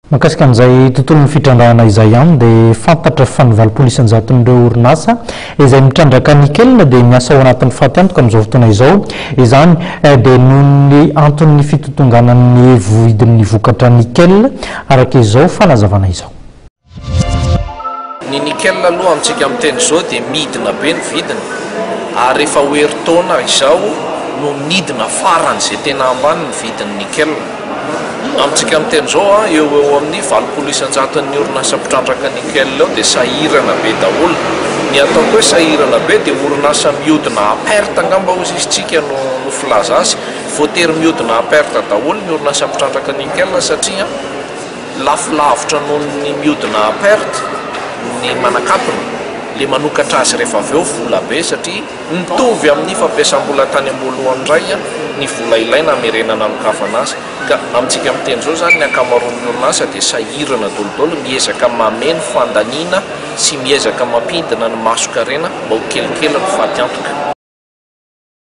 Makasika amin'izay tontolon'ny fitrandrahana izay ihany dia fantatra fanovaly polisy anjaton'ireo orinasa izay mitrandraka nikelina dia miasa ao anatin'ny fahatantoka amin'izao fotoana izao izany dia noho ny antony fitotonganan'ny vidin'ny vokatra nikelina araka izao fanazavana izao. Ny nickel aloha amintsika amin'ny teny izao dia midina be ny vidiny ary rehefa hoerin-taona izao no midina farany izay tena ambany ny vidin'ny nickel. Amintsika amin'ny teny izao eo amin'ny valopolo isanjaton'ny orinasa mpitrandraka nickel eo dia sahirana be daholo. Ny ataoko hoe sahirana be dia orinasa mihodina à perte angamba hozy izy no filaza azy. Voatery mihodina à perte daholo ny orinasa mpitrandraka nickel satria lafolavitra noho ny mihodina à perte ny manakatona le manokatra azy rehefa avy eo vola be satria mitovy amin'ny fampiasam-bola tany am-boalohany indray ny vola ilaina hamerenana anokafana azy. Ka amintsika amin'ny teny izao zany ny ankamaroan'ny orinasa dia sahirana dolodolo miezaka mameno fandaniana sy miezaka mampindina ny maso-karena mba ho kelikely ny faty antoka.